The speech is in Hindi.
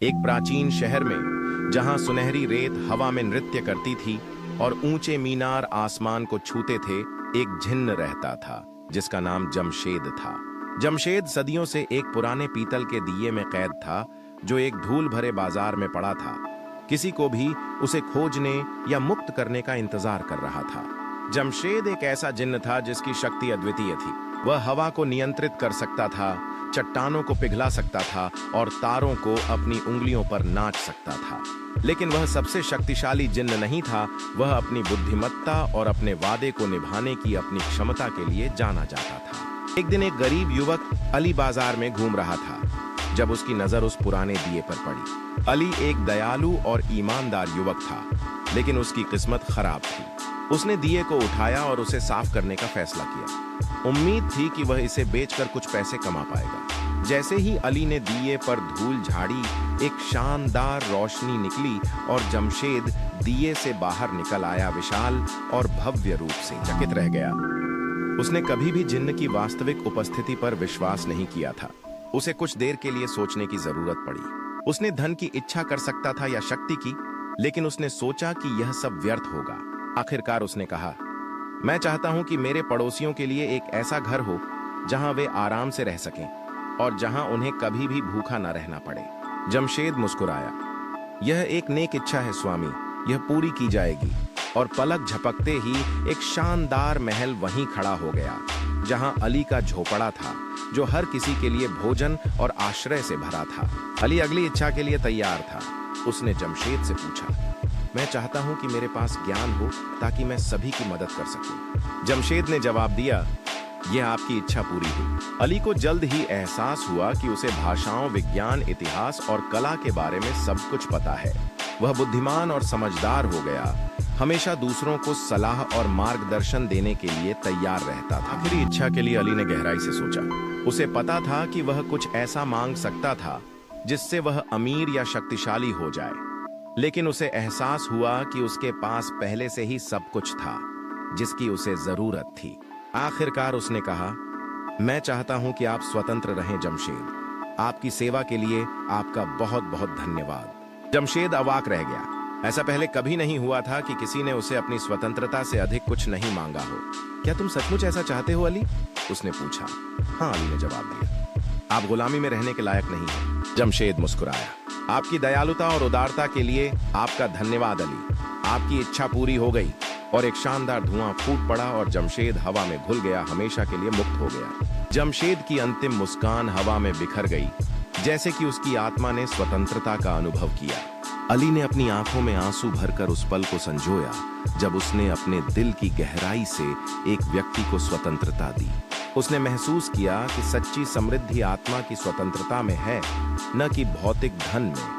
एक प्राचीन शहर में जहां सुनहरी रेत हवा में नृत्य करती थी और ऊंचे मीनार आसमान को छूते थे, एक जिन्न रहता था जिसका नाम जमशेद था। जमशेद सदियों से एक पुराने पीतल के दिए में कैद था जो एक धूल भरे बाजार में पड़ा था। किसी को भी उसे खोजने या मुक्त करने का इंतजार कर रहा था। जमशेद एक ऐसा जिन्न था जिसकी शक्ति अद्वितीय थी। वह हवा को नियंत्रित कर सकता था, चट्टानों को पिघला सकता था और तारों को अपनी उंगलियों पर नाच सकता था। लेकिन वह सबसे शक्तिशाली जिन्न नहीं था। वह अपनी बुद्धिमत्ता और अपने वादे को निभाने की अपनी क्षमता के लिए जाना जाता था। एक दिन एक गरीब युवक अली बाजार में घूम रहा था जब उसकी नजर उस पुराने दिए पर पड़ी। अली एक दयालु और ईमानदार युवक था, लेकिन उसकी किस्मत खराब थी। उसने दिए को उठाया और उसे साफ करने का फैसला किया। उम्मीद थी कि वह इसे बेचकर कुछ पैसे कमा पाएगा। जैसे ही अली ने दिए पर धूल झाड़ी, एक शानदार रोशनी निकली और जमशेद दिए से बाहर निकल आया। विशाल और भव्य रूप से चकित रह गया। उसने कभी भी जिन्न की वास्तविक उपस्थिति पर विश्वास नहीं किया था। उसे कुछ देर के लिए सोचने की जरूरत पड़ी। उसने धन की इच्छा कर सकता था या शक्ति की, लेकिन उसने सोचा कि यह सब व्यर्थ होगा। आखिरकार उसने कहा, मैं चाहता हूं कि मेरे पड़ोसियों के लिए एक ऐसा घर हो जहां वे आराम से रह सकें और जहां उन्हें कभी भी भूखा न रहना पड़े। जमशेद मुस्कुराया। यह एक नेक इच्छा है स्वामी, यह पूरी की जाएगी। और पलक झपकते ही एक शानदार महल वहीं खड़ा हो गया जहां अली का झोपड़ा था, जो हर किसी के लिए भोजन और आश्रय से भरा था। अली अगली इच्छा के लिए तैयार था। उसने जमशेद से पूछा, मैं चाहता हूं कि मेरे पास ज्ञान हो ताकि मैं सभी की मदद कर सकूं। जमशेद ने जवाब दिया, यह आपकी इच्छा पूरी हुई। अली को जल्द ही एहसास हुआ कि उसे भाषाओं, विज्ञान, इतिहास और कला के बारे में सब कुछ पता है। वह बुद्धिमान और समझदार हो गया, हमेशा दूसरों को सलाह और मार्गदर्शन देने के लिए तैयार रहता था। आखिरी इच्छा के लिए अली ने गहराई से सोचा। उसे पता था कि वह कुछ ऐसा मांग सकता था जिससे वह अमीर या शक्तिशाली हो जाए, लेकिन उसे एहसास हुआ कि उसके पास पहले से ही सब कुछ था जिसकी उसे जरूरत थी। आखिरकार उसने कहा, मैं चाहता हूं कि आप स्वतंत्र रहें जमशेद। आपकी सेवा के लिए आपका बहुत बहुत धन्यवाद। जमशेद अवाक रह गया। ऐसा पहले कभी नहीं हुआ था कि किसी ने उसे अपनी स्वतंत्रता से अधिक कुछ नहीं मांगा हो। क्या तुम सचमुच ऐसा चाहते हो अली? उसने पूछा। हाँ, अली ने जवाब दिया। आप गुलामी में रहने के लायक नहीं हैं। जमशेद मुस्कुराया। आपकी दयालुता और उदारता के लिए आपका धन्यवाद अली। आपकी इच्छा पूरी हो गई। और एक शानदार धुआं फूट पड़ा और जमशेद हवा में घुल गया, हमेशा के लिए मुक्त हो गया। जमशेद की अंतिम मुस्कान हवा में बिखर गई, जैसे कि उसकी आत्मा ने स्वतंत्रता का अनुभव किया। अली ने अपनी आंखों में आंसू भरकर उस पल को संजोया जब उसने अपने दिल की गहराई से एक व्यक्ति को स्वतंत्रता दी। उसने महसूस किया कि सच्ची समृद्धि आत्मा की स्वतंत्रता में है, न कि भौतिक धन में।